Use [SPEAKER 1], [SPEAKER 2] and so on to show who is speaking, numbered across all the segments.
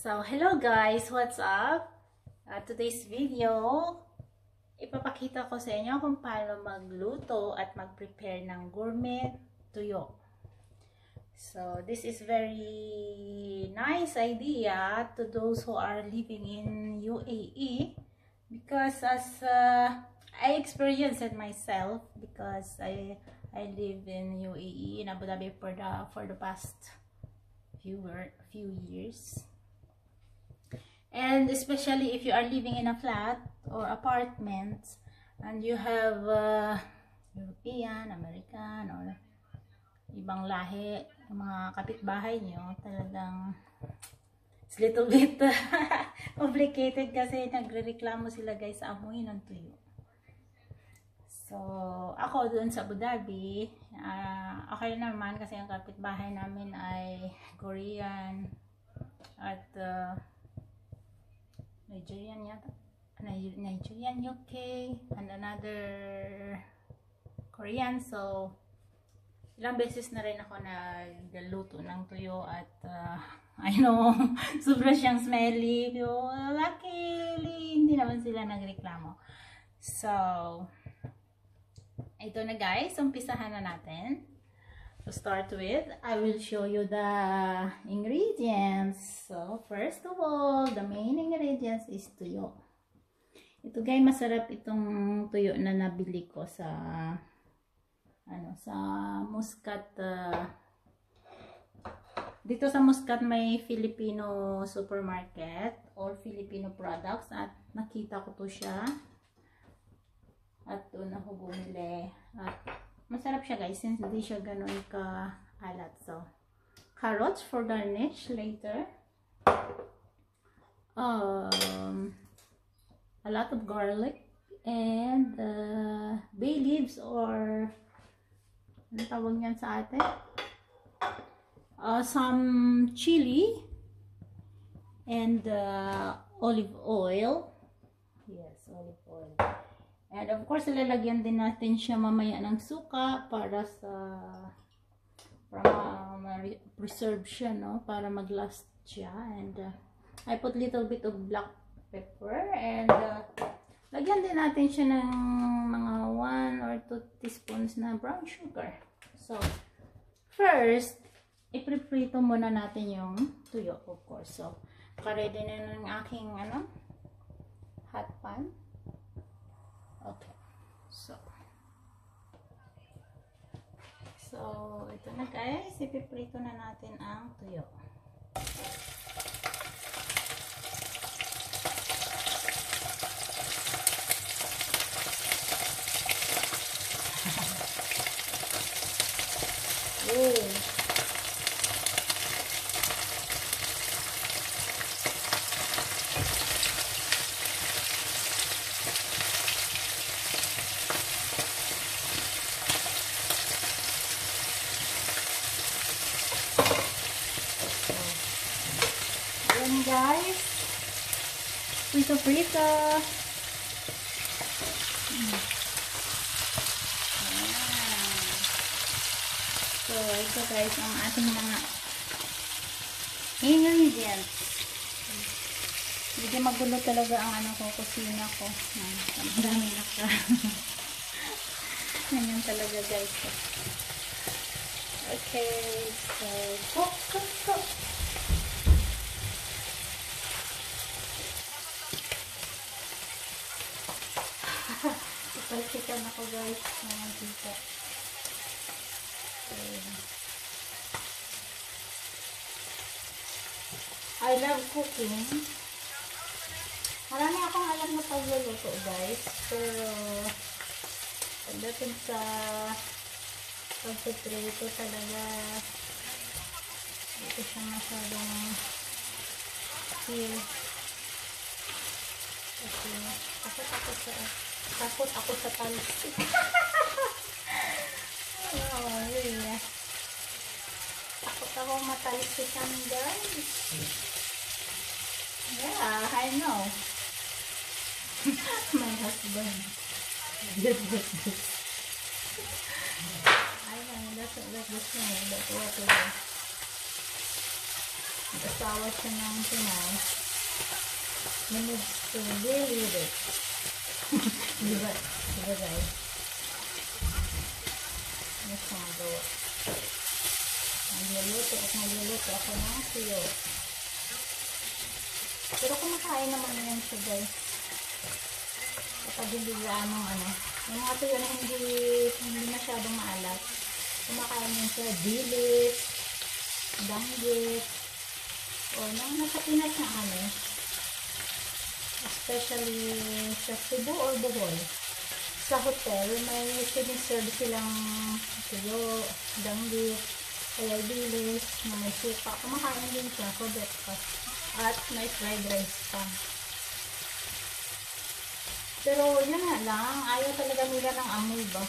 [SPEAKER 1] So, hello guys! What's up? Today's video, ipapakita ko sa inyo kung paano magluto at mag-prepare ng gourmet tuyo. So, this is very nice idea to those who are living in UAE because as I experienced it myself because I live in UAE in Abu Dhabi for the past few years. And especially if you are living in a flat or apartment and you have European, American, or ibang lahi, mga kapitbahay nyo, talagang it's little bit complicated kasi nagre-reklamo sila guys sa amoy ng tuyo. So, ako doon sa Abu Dhabi, okay naman kasi ang kapitbahay namin ay Korean at Nigerian, UK, and another Korean. So, ilang beses na rin ako nagluto ng tuyo at I know, sobra siyang smelly. Pero luckily, hindi naman sila nagreklamo. So, ito na guys, umpisahan na natin. To start with, I will show you the ingredients. So, first of all, the main ingredients is tuyo. Ito guys, masarap itong tuyo na nabili ko sa sa Muscat. Dito sa Muscat may Filipino supermarket or Filipino products at nakita ko to siya. At doon ako bumili. At masarap siya guys, since hindi siya ganun ka-alat. So, carrots for garnish later. A lot of garlic and bay leaves or ano tawag niyan sa atin? Some chili and olive oil. Yes, olive oil. And of course, ilalagyan din natin siya mamaya ng suka para preserve siya, no? Para mag-last siya. And I put little bit of black pepper and lagyan din natin siya ng mga 1 or 2 teaspoons na brown sugar. So, first, ipiprito muna natin yung tuyo, of course. So, ready na ng aking hot pan. Okay. So, ito na guys, ipiprito na natin ang tuyo. Ayan guys, prito. So, ito guys ang ating mga ingredients. Medyo magulo talaga ang kusina ko. Ang dami na ka. Ganyan talaga guys. Okay, so cook. Ipalsikan ako guys ng tita. I love cooking. Marami akong alam na pagluluto guys. Pero pagdating sa pagpiprito talaga dito siya masyadong feel. Takot ako sa talsik. Oh, yeah. Takot ako matalsikan guys. Yeah, I know. My husband did this. I know, that's what this one, that's what it is. Asawa siya ng Pinay. Manage to really rich. Diba? Diba guys? Ano siya magawa? Nagluluto at nagluluto ako ng tuyo. Pero kumakain naman yan siya guys. Kapag hindi gaanong ano. Yung mga tuyo na hindi masyadong maalat. Kumakain yan siya. Dilis, danggit, o nasa Pinas na ano. Especially sa Cebu or Bohol. Sa hotel, may siniserve silang tuyo, danggit, kaya dilis, na may suka. Kumakain din siya for breakfast. At may fried rice pa. Pero yun nga lang, ayaw talaga nila ng amoy ba?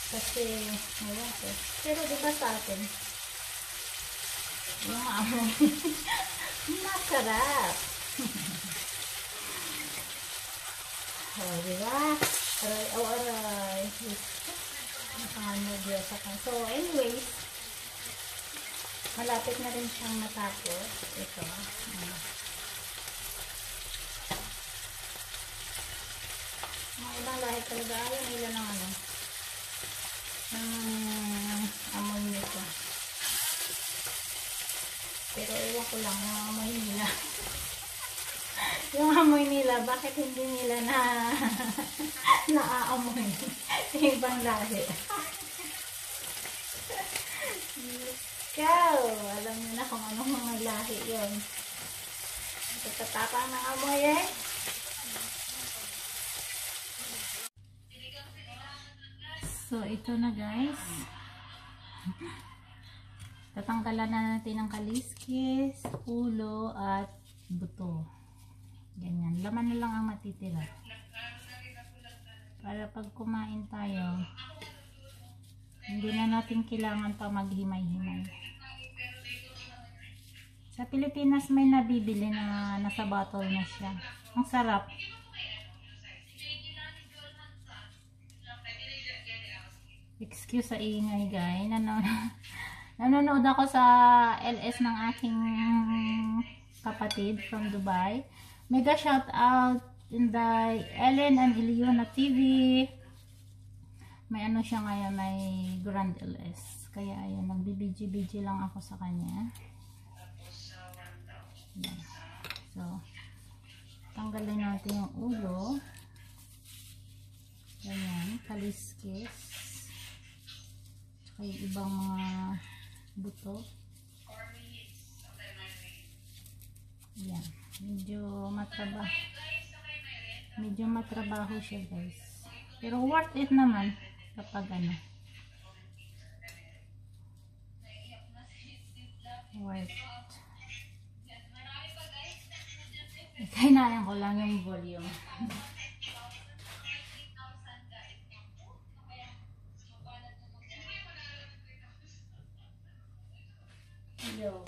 [SPEAKER 1] Kasi, ngayon ko. Pero diba sa atin, yung amoy, masarap. Oh, diba? Aray, oh, aray. Nakaka-nervous ako. So, anyways, malapit na rin siyang matapos. Ito. Mga ibang lahi talaga ayaw nila ng ano, ng amoy nito. Pero ewan ko lang, yung amoy nila. Yung amoy nila, bakit hindi nila naaamoy? Ibang lahi. Ikaw, alam mo na kung anong mga lahi yun. Tatapang ng amoy eh. So, ito na guys. Tatanggalan na natin ang kaliskis, ulo, at buto. Ganyan. Laman na lang ang matitira. Para pag kumain tayo, hindi na natin kailangan pa maghimay-himay. Sa Pilipinas may nabibili na nasa bottle na siya. Ang sarap. Excuse sa ingay guys. Nanonood ako sa LS ng aking kapatid from Dubai. Mega shout out in the Ellen and Iliona TV. May ano siya ngayon, may Grand LS. Kaya ayan, nagbibidyo-bidyo lang ako sa kanya. Ayan. So, tanggalin natin yung ulo. Ganyan, kaliskis. Tsaka yung ibang mga buto. Ayan, medyo matrabaho siya guys. Pero worth it naman kapag ano. Worth it. Kainayan ko lang yung volume. Hello.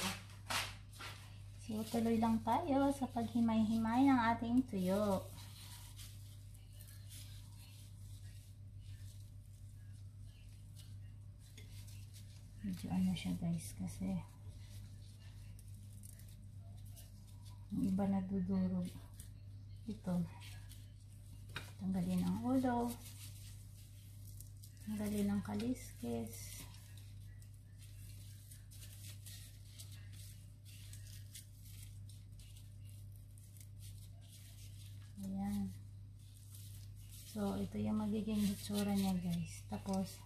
[SPEAKER 1] So, tuloy lang tayo sa paghimay-himay ng ating tuyo. Medyo ano siya guys, kasi yung iba nadudurog. Ito. Tanggalin ang ulo. Tanggalin ang kaliskis. Ayan. So, ito yung magiging hitsura niya guys. Tapos,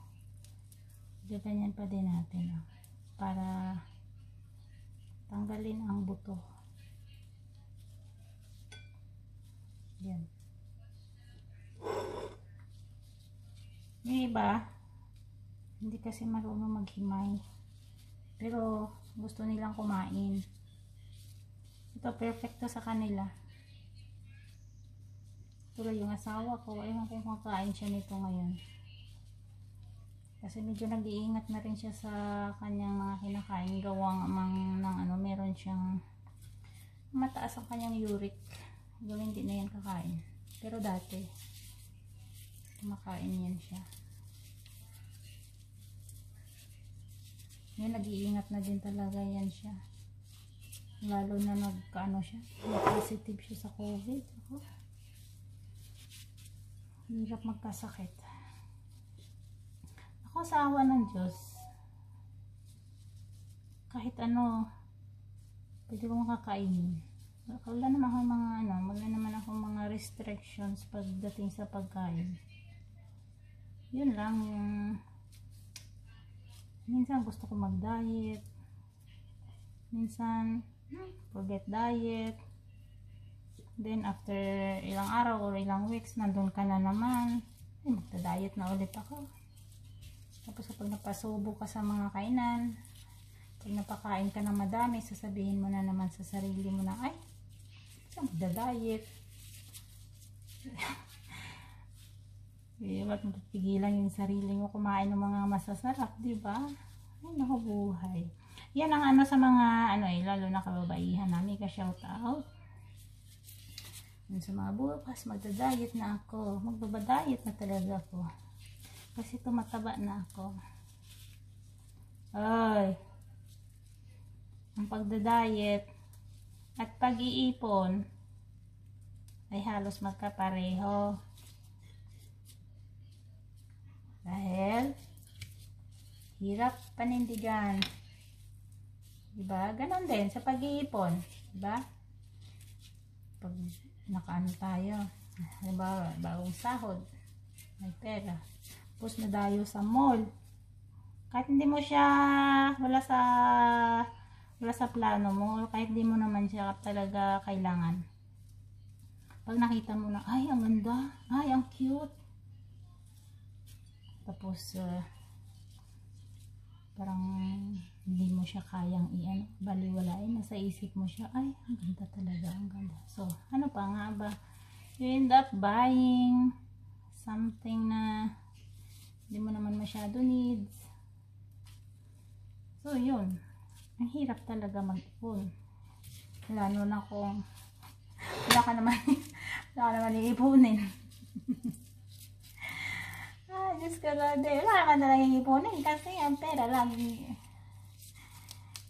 [SPEAKER 1] ganyan pa din natin. Para tanggalin ang buto. Yan. Yung iba, hindi kasi marunong maghimay. Pero, gusto nilang kumain. Ito, perfecto sa kanila. Tulad yung asawa ko, ayun kung kakain siya nito ngayon. Kasi medyo nag-iingat na rin siya sa kanyang mga kinakain. Gawang ng ano, meron siyang mataas ang kanyang uric. Gawin din na yan kakain. Pero dati, kumakain yan siya. Yan, nag-iingat na din talaga yan siya. Lalo na nagkaano siya, positive siya sa COVID. Ako, hirap magkasakit. Ako sa awa ng Diyos, kahit ano, pwede kong kakainin. Wala naman ako mga wala naman ako mga restrictions pagdating sa pagkain. Yun lang yung minsan gusto ko mag-diet. Minsan forget diet. Then after ilang araw or ilang weeks, nandun ka na naman. Magda-diet na ulit ako. Tapos kapag napasubo ka sa mga kainan, pag napakain ka ng madami, sasabihin mo na naman sa sarili mo na, ay, saan magda-diet? Ba't mapigilan yung sarili mo kumain ng mga masasarap, diba? Ay, naku, buhay. Yan ang sa mga, lalo na kababaihan namin, ka-shout out. Sa mga bukas, magda-diet na ako. Magbaba-diet na talaga ako. Kasi tumataba na ako. Ay, ang pagda-diet at pag-iipon ay halos magkapareho. Dahil hirap panindigan. Diba? Ganon din sa pag-iipon. Diba? Pag nakaano tayo, halimbawa, bagong sahod, may pera. Tapos nadayo sa mall. Kahit hindi mo siya, wala sa plano mo, kahit hindi mo naman siya talaga kailangan. Pag nakita mo na, ay, ang ganda, ay, ang cute. Tapos, parang hindi mo siya kayang baliwalain. Nasa isip mo siya, ay, ang ganda talaga, ang ganda. So, ano pa nga ba? You end up buying something na hindi mo naman masyado needs. So, yun. Ang hirap talaga mag-ipon. Lalo na kung wala ka naman iipunin. Diyos ko na din. Wala naman na lang iipunin kasi ang pera lagi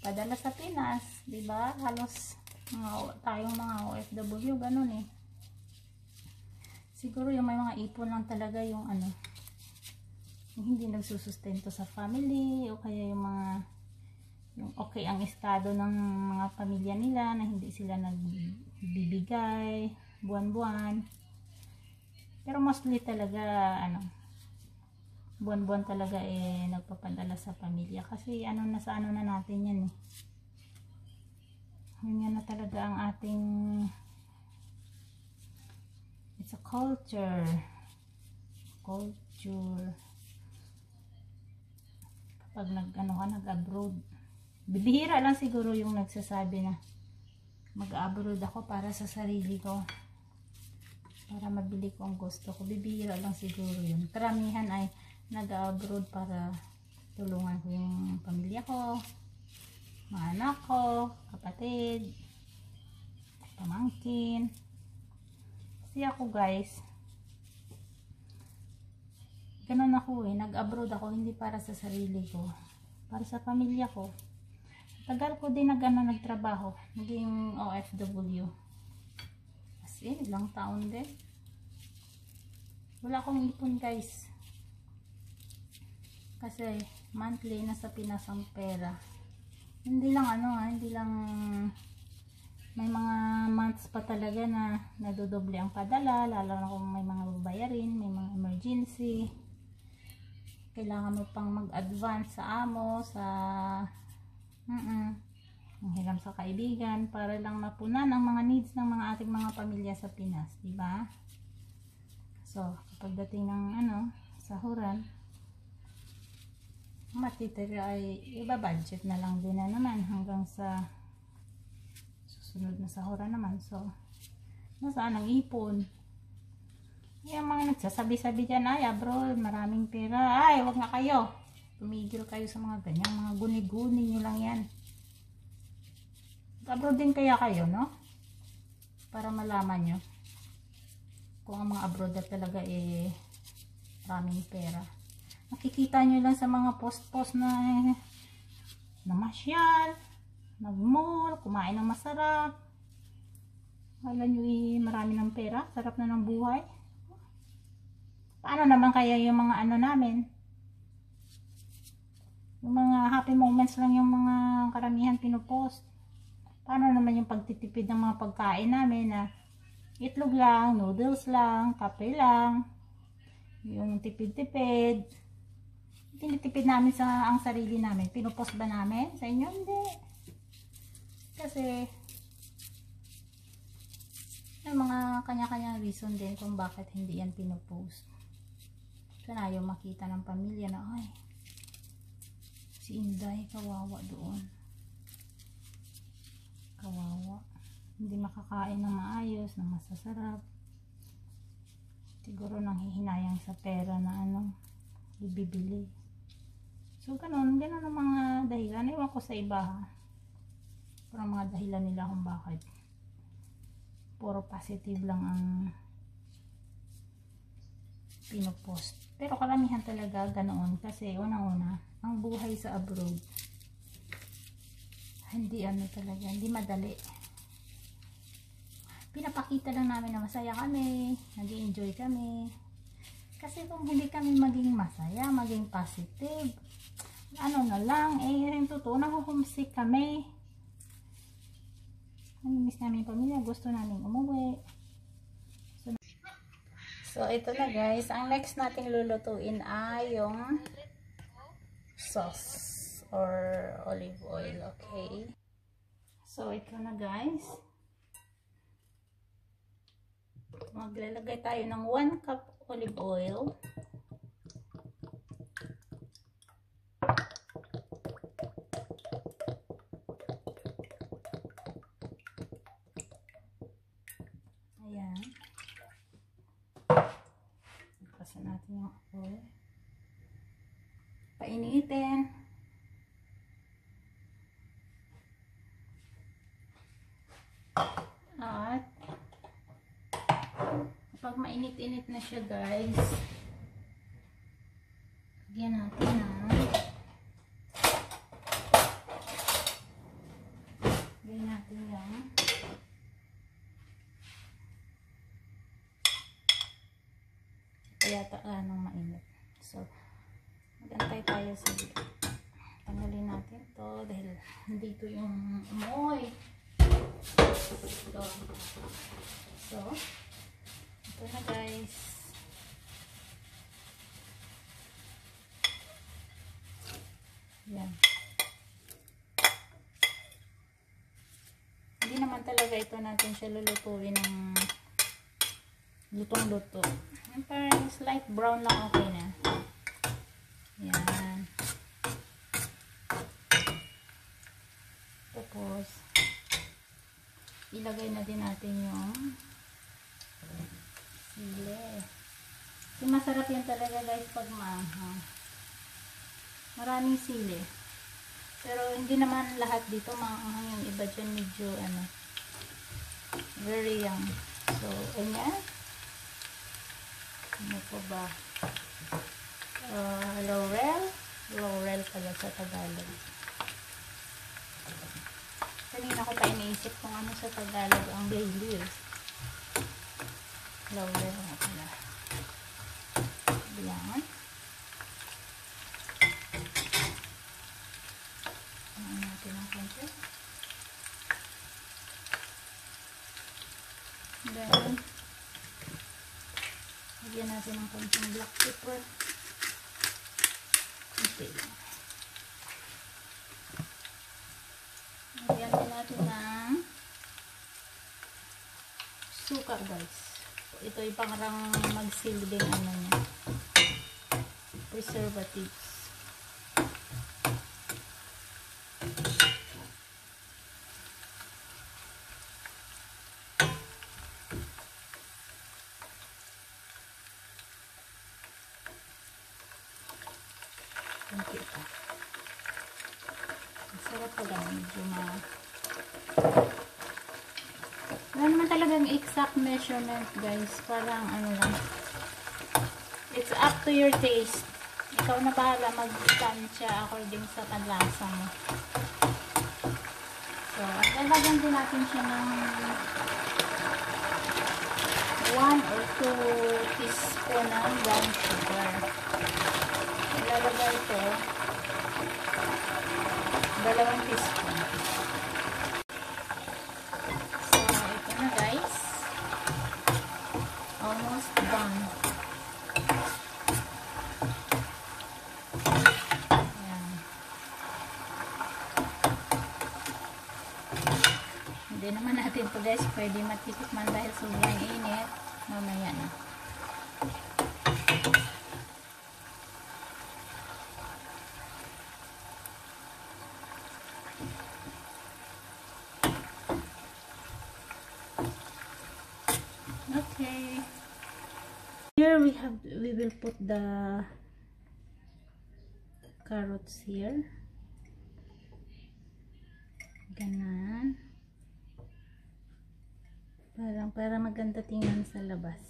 [SPEAKER 1] padala sa Pinas. Diba? Halos tayong mga OFW, ganun eh. Siguro yung may mga ipon lang talaga yung yung hindi nagsusustento sa family o kaya yung okay ang estado ng mga pamilya nila na hindi sila nagbibigay buwan-buwan. Pero mostly talaga buwan-buwan talaga nagpapadala sa pamilya kasi nasa na natin yan eh. Yun nga na talaga ang ating, it's a culture kapag nag-abroad. Bibihira lang siguro yung nagsasabi na mag-abroad ako para sa sarili ko, para mabili ko ang gusto ko. Bibihira lang siguro yun. Karamihan ay nag-abroad para tulungan ko yung pamilya ko, mga anak ko, kapatid, pamangkin. Kasi ako guys, ganun ako nag-abroad ako hindi para sa sarili ko, para sa pamilya ko. Tagal ko din nagtrabaho, naging OFW. As in, ilang taon din. Wala akong ipon guys. Kasi monthly nasa Pinas ang pera. Hindi lang hindi lang, may mga months pa talaga na nadodoble ang padala, lalo na kung may mga babayarin, may mga emergency. Kailangan mo pang mag-advance sa amo, sa hiram sa kaibigan para lang mapunan ang mga needs ng mga ating mga pamilya sa Pinas, diba? So, kapag dating ng sahuran, matitira ay iba-budget na lang din na naman hanggang sa susunod na sahuran naman. So, nasaan ang ipon? Yung mga nagsasabi-sabi dyan, ay abroad, maraming pera. Ay, wag na kayo. Tumigil kayo sa mga ganyan, mga guni-guni nyo lang yan. Abroad din kaya kayo, no? Para malaman nyo kung ang mga abroad na talaga maraming pera. Nakikita nyo lang sa mga post-post na namasyal, nag-mall, kumain ng masarap. Wala nyo marami ng pera, sarap na ng buhay. Paano naman kaya yung mga ano namin? Yung mga happy moments lang yung mga karamihan pinupost. Paano naman yung pagtitipid ng mga pagkain namin na itlog lang, noodles lang, kape lang, yung tipid-tipid. Tinitipid namin ang sarili namin. Pinupost ba namin? Sa inyo? Hindi. Kasi may mga kanya-kanya reason din kung bakit hindi yan pinupost. Sana ayaw makita ng pamilya na ay, si Inday kawawa doon. Kawawa. Hindi makakain ng maayos, ng masasarap. Siguro nanghihinayang sa pera na ibibili. So, ganun ang mga dahilan. Ewan ko sa iba ha. Parang mga dahilan nila kung bakit. Puro positive lang ang pinupost. Pero karamihan talaga ganoon kasi unang-una, ang buhay sa abroad hindi talaga, hindi madali. Pinapakita lang namin na masaya kami, nag-enjoy kami. Kasi kung hindi kami maging masaya, maging positive, na lang, rin totoo, nahuhumsik kami. Namimiss namin yung pamilya, gusto namin umuwi. So, ito na guys, ang next nating lulutuin ay yung sauce or olive oil, okay? So, ito na guys. Maglalagay tayo ng 1 cup olive oil. Ayan. Pasan natin yung oil. Painitin. At kapag mainit-init na siya guys, lagyan natin yung kaya nang mainit. So, magantay tayo sa tanggalin natin to dahil dito yung amoy. So, ito na guys. Yan. Hindi naman talaga ito natin siya lulutuin ng lutong-luto. Parang slight brown lang, okay na. Yan. Tapos, ilagay na din natin yung sili. Kasi masarap yan talaga guys pag maanghang. Maraming sili. Pero hindi naman lahat dito maanghang, yung iba dyan medyo very young. So, ayan. Ano po ba? Laurel. Laurel pala sa Tagalog. Kanina ko pa iniisip kung ano sa Tagalog ang bay leaves. Laurel nga pala. Ayan. Ayan natin ang konti. Then, lagyan natin ng konting black pepper. Konti lang. Lagyan din natin ng suka guys. Ito yung parang magsilbing niya. Preservatives. Kunti pa. Masarap pa ganun. Medyo wala naman talagang exact measurement guys. Parang lang. It's up to your taste. Ikaw na bahala mag-stand siya according sa panlasa mo. Lalagyan din natin siya ng 1 or 2 teaspoon ng brown sugar. Ilalagay ito 2 teaspoon. So, ito na guys. Almost done. Ayan. Hindi naman natin ito guys pwede matitikman dahil sobrang init. Mamaya na. Okay. Here we will put the carrots here. Ganon. Para maganda tingnan sa labas.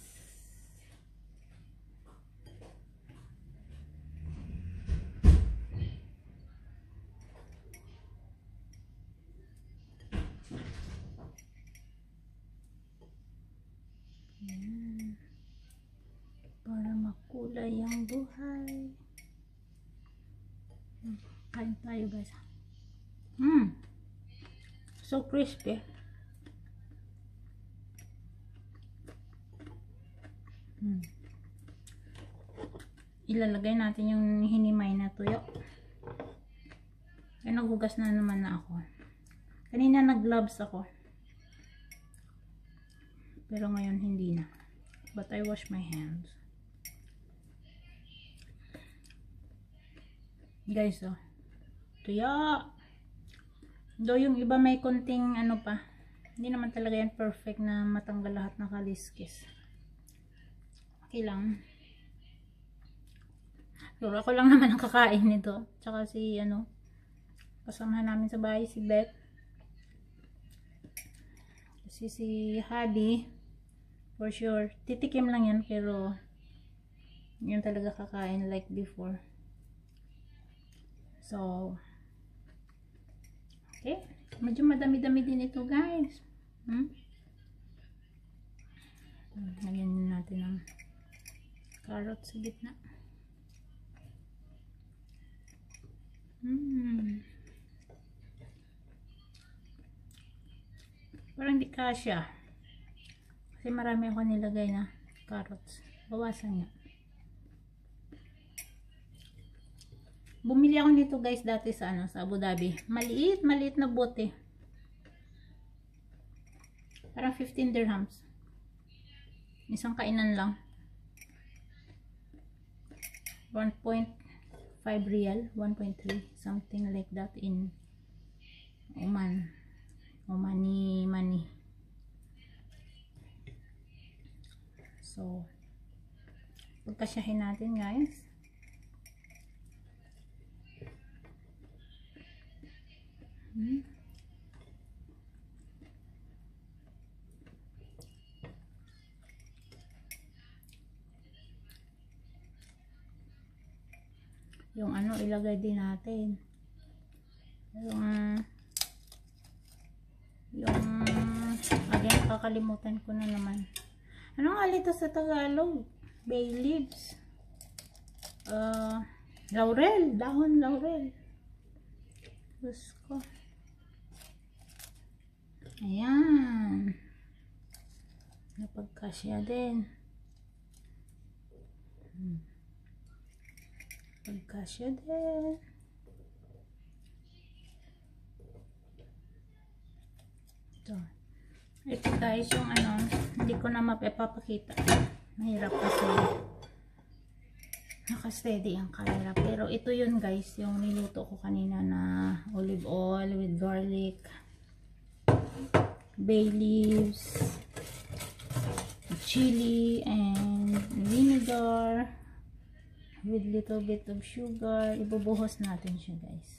[SPEAKER 1] Yan. Para makulay ang buhay. Kain tayo guys. So crispy. Ilalagay natin yung hinimay na tuyo. Ay, naghugas na naman na ako. Kanina nag-gloves ako. Pero ngayon hindi na. But I wash my hands. Guys, oh. Tuyo. Though yung iba may konting ano pa. Hindi naman talaga yan perfect na matanggal lahat ng kaliskis. Okay lang. So, ako lang naman ang kakain nito. Tsaka si, kasamahan namin sa bahay, si Beth. Kasi si Hadi, for sure, titikim lang yan, pero yun talaga kakain like before. So, okay. Medyo madami-dami din ito, guys. Lagyan natin ng carrots sa gitna. Parang di kasya. Kasi marami ako nilagay na carrots. Bawasan nga. Bumili ako nito guys dati sa sa Abu Dhabi. Maliit na bote. Parang 15 dirhams. Isang kainan lang. 1.5 real, 1.3, something like that in Oman. Omani money. So, pagkasyahin natin guys. Yung ilagay din natin. Again, kakalimutan ko na naman. Ano nga ito sa Tagalog? Bay leaves. Laurel. Dahon laurel. Diyos ko. Ayan. Napagkasya din. Pagkasya din. Ito guys, yung hindi ko na mapapakita. Mahirap kasi naka-steady ang camera. Pero ito yun guys, yung niluto ko kanina na olive oil with garlic, bay leaves, chili, and vinegar with little bit of sugar. Ibubuhos natin siya guys.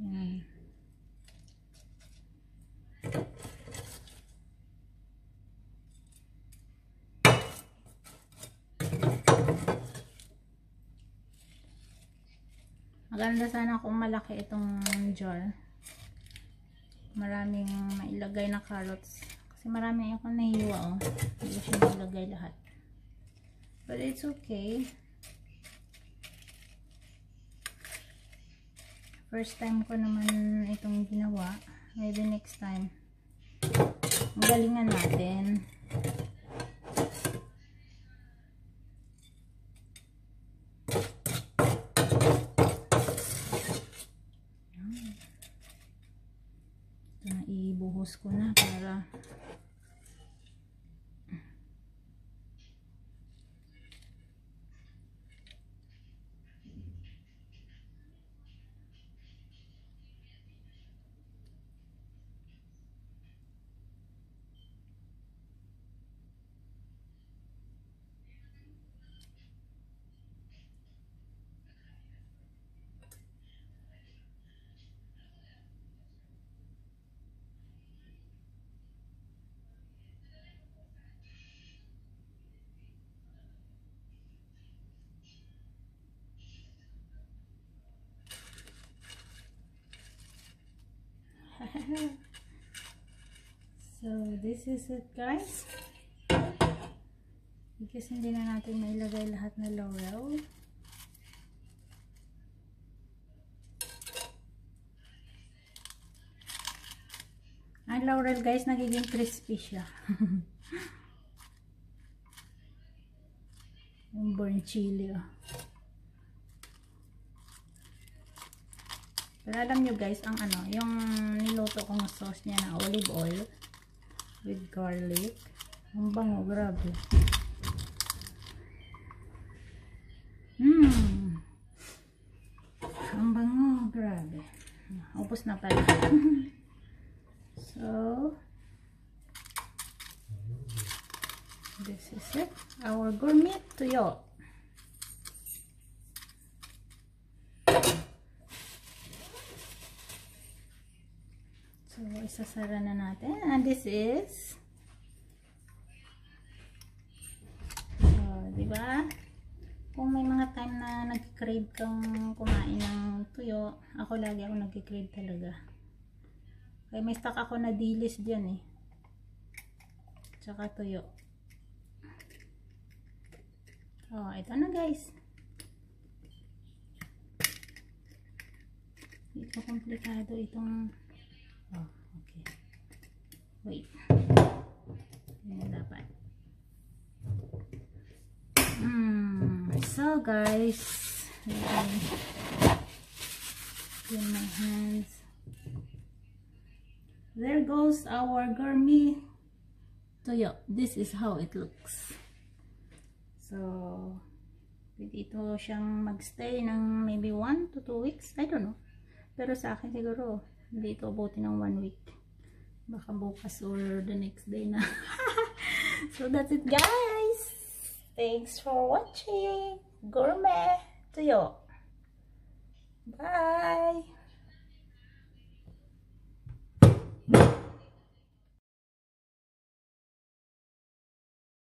[SPEAKER 1] Yan. Maganda sana kung malaki itong jar. maraming mailagay na carrots. Kasi marami akong nahiwa, oh. Hindi ko siya mailagay lahat. But it's okay. First time ko naman itong ginawa. Maybe next time. Ang galingan natin. Ito na, ibuhos ko na para so this is it, guys. Because hindi na natin mailagay lahat na laurel. Ang laurel, guys, nagiging crispy siya. Yung burnt chili, oh. Pero alam nyo, guys, ang ano, yung niluto kong sauce niya na olive oil with garlic. Ang bango, grabe. Ang bango, grabe. Upos na pala. So, this is it. Our gourmet tuyo. So, isasara na natin. And this is, diba? Kung may mga time na nag-crave kang kumain ng tuyo, ako lagi ako nag-crave talaga. Kaya may stock ako na dilis dyan, eh. Tsaka tuyo. Oh, ito na, guys. Ito komplikado itong... Oh, okay. Wait. Yan dapat. So, guys, in my hands. There goes our gourmet tuyo. This is how it looks. So, pwede ito siyang magstay ng maybe 1 to 2 weeks. I don't know. Pero sa akin siguro, hindi ito abuti ng 1 week. Baka bukas or the next day na. So that's it, guys. Thanks for watching Gourmet Tuyo. Bye.